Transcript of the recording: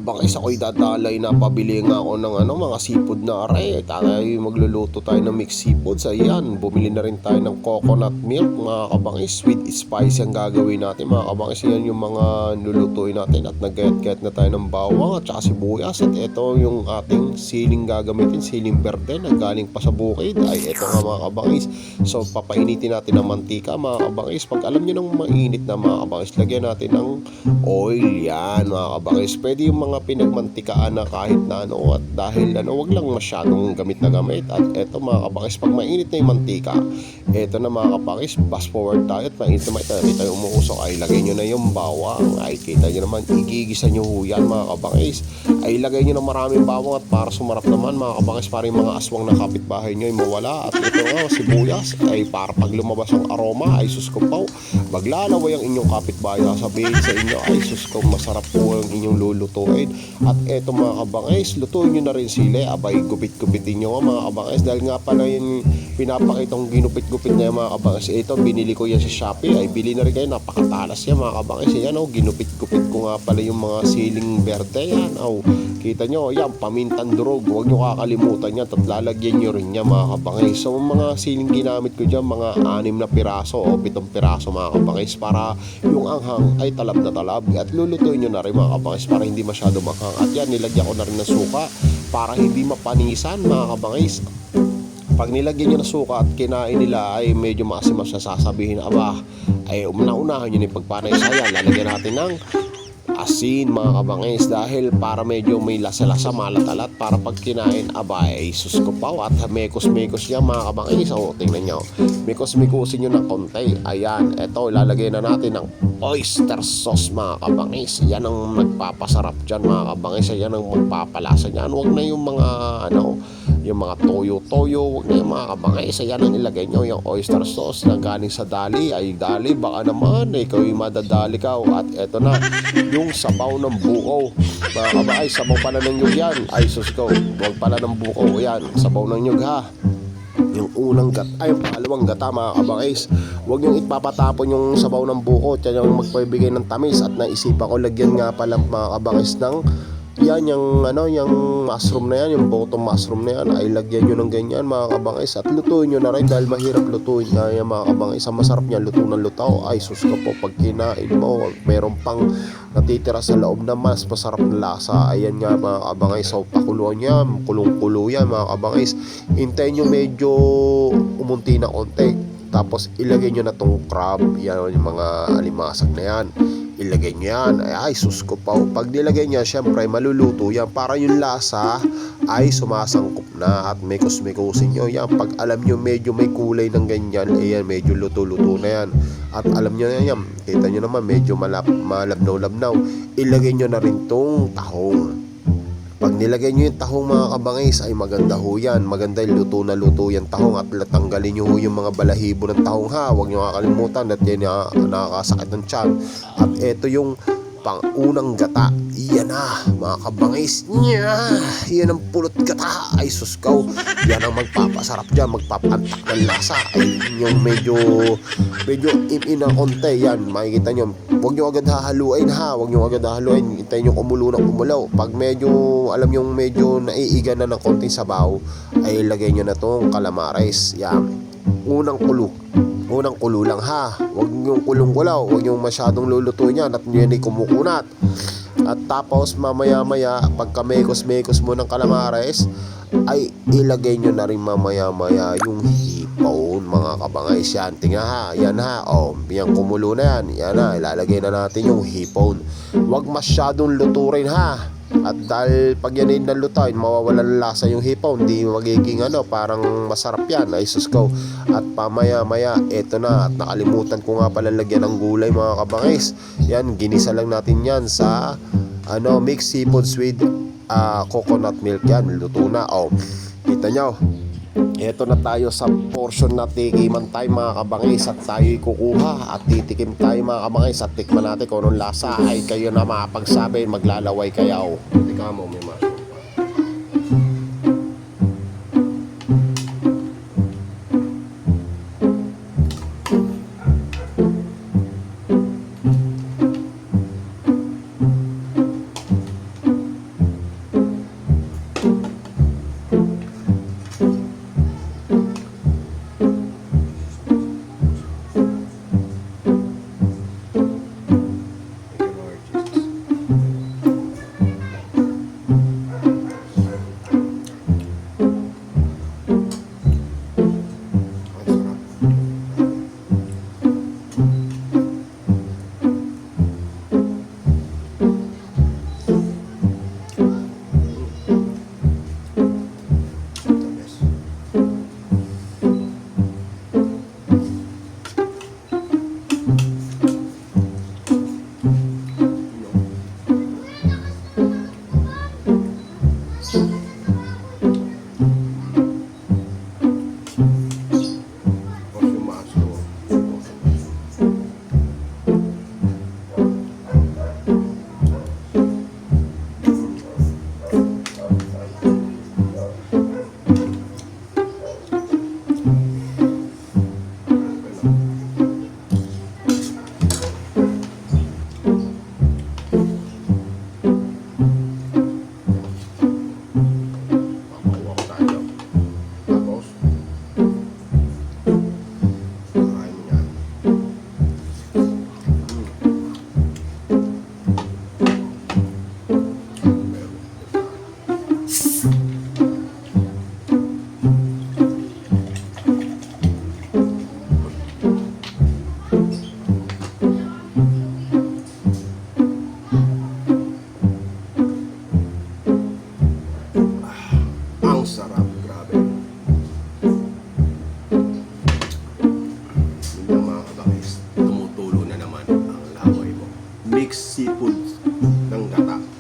kabangis, ako'y dadalay na pabili nga ako ng mga seafood na aray. Tayo magluluto tayo ng mixed seafoods. Ayan, bumili na rin tayo ng coconut milk mga kabangis. Sweet spice ang gagawin natin mga kabangis. Yan yung mga lulutuin natin. At nagayat-gayat na tayo ng bawang at saka sibuyas. At ito yung ating siling gagamitin, siling berde na galing pa sa bukid. Ay ito nga mga kabangis. So papainitin natin ng mantika mga kabangis. Pag alam nyo ng mainit na mga kabangis, lagyan natin ng oil. Yan mga kabangis, pwede yung mga pinagmantikaan na kahit na at dahil wag lang masyadong gamit na gamit. At eto mga kabangis, pag mainit na yung mantika, eto na mga kabangis, fast forward tayo at mainit na tayo umuusok, ay lagay nyo na yung bawang. Ay kita nyo naman, igigisa nyo yan mga kabangis. Ay lagay nyo na maraming bawang at para sumarap naman mga kabangis, para yung mga aswang na kapitbahay nyo ay mawala. At ito nga sibuyas, ay para pag lumabas ang aroma, ay suskupaw, maglalaway ang inyong kapitbahay. Sabihin sa inyo, ay susko, masarap po ang inyong lulutuin. At eto mga kabangis, lutuin nyo na rin sili. Abay gupit-gupitin nyo mga kabangis, dahil nga pala yung pinapakitang ginupit-gupit na yung mga kabangis. Ito binili ko yan sa Shopee, ay bili na rin kayo, napakatalas yan mga kabangis. Yan ginupit-gupit ko nga pala yung mga siling berde yan. Kita nyo, yan, pamintang durog, huwag nyo kakalimutan yan, at lalagyan nyo rin yan mga kabangis. So mga siling ginamit ko dyan, mga 6 na piraso o 7 piraso mga kabangis, para yung anghang ay talab na talab. At lulutuin nyo na rin mga kabangis para hindi masyado maghang. At yan, nilagyan ko na rin ng suka para hindi mapanisan mga kabangis. Pag nilagyan nyo ng suka at kinain nila ay medyo maasim, sasabihin aba ay unahan nyo na yung pagpanaysa. Yan, lalagyan natin ng asin mga kabangis, dahil para medyo may lasa-lasa, malat-alat, para pag kinain abay suskupaw at mekos-mekos niya mga kabangis. Tingnan nyo, mekos-mekosin nyo ng konti. Ayan, eto ilalagay na natin ng oyster sauce mga kabangis. Yan ang nagpapasarap dyan mga kabangis. Yan ang magpapalasa dyan. Huwag na yung mga yung mga toyo-toyo, huwag na yung mga kabangis. Ayan ang ilagay nyo, yung oyster sauce na galing sa dali. Ay dali, baka naman ikaw yung madadali ka. At eto na yung sabaw ng buko mga kabangis. Sabaw pala ng nyug yan, ay sus ko, huwag pala ng buko. Yan, sabaw ng nyug ha. Yung unang yung pangalawang gata mga kabangis, huwag yung ipapatapon yung sabaw ng buko. Yan yung magpabigay ng tamis. At naisipan ko lagyan nga pala mga kabangis ng yan, yung mushroom na yan, yung bottom mushroom na yan, ay lagyan nyo ng ganyan mga kabangis. At lutuin nyo na rin, dahil mahirap lutuin nga yan mga kabangis. Ang masarap niya, luto ng lutaw. Ay sus ka po, pag kinain mo, meron pang natitira sa loob na mas masarap na lasa. Ayan nga mga kabangis, so pakuluan niya, kulong-kulo yan mga kabangis. Hintayin nyo medyo umunti na konti, tapos ilagay nyo na tong crab. Yan yung mga alimasag na yan, ilagay nyo yan. Ay sus ko pa, pag nilagay nyo syempre maluluto yan, para yung lasa ay sumasangkop na at mekos-mekosin nyo yan. Pag alam nyo medyo may kulay ng ganyan, ayan, medyo luto-luto na yan. At alam nyo na yan, kita nyo naman medyo malabnaw-labnaw, ilagay nyo na rin tong tahong. Pag nilagay nyo yung tahong mga kabangis, ay maganda ho yan, maganda yung luto na luto yan tahong. At tanggalin nyo ho yung mga balahibo ng tahong ha, huwag nyo kakalimutan at yan nakakasakit ng tiyan. At eto yung pangunang gata, iyan na mga kabangis, yan ang pulot gata. Ay suskaw, yan ang magpapasarap dyan, magpapantak ng lasa. Ay yung medyo im-in ng konti, yan makikita nyo. Huwag nyo agad hahaluin ha, huwag nyo agad hahaluin, hintayin nyo kumulo ng kumulaw. Pag medyo alam nyo medyo naiiga na ng konting sabaw, ay ilagay nyo na tong calamares. Yan, unang kulo lang ha, huwag yung kulong-kulaw, huwag yung masyadong lulutuin yan at yun ay kumukunat. At tapos mamaya-maya, pagka mekos-mekos mo ng calamares, ay ilagay nyo na rin mamaya-maya yung hipon mga kabangais. Yan, tingnan ha, yan ha, yan kumulo na yan, yan ha, ilalagay na natin yung hipon. Huwag masyadong luturin ha, at dahil pag yan ay nalutuin, mawawalan ng lasa yung hipon, hindi magiging parang masarap yan. Ay sus ko. At pamaya-maya, eto na, at nakalimutan ko nga pala lagyan ng gulay mga kabangis. Yan, ginisa lang natin yan sa mixed seafoods with coconut milk. Yan, luto na. Kita nyo, eto na tayo sa portion na tikiman tayo mga kabangis, at tayo'y kukuha at titikim tayo mga kabangis, at tikman natin kung anong lasa. Ay kayo na makapagsabi, maglalaway kayo. Tika mo, may mushroom pa. mixed seafood ng gata.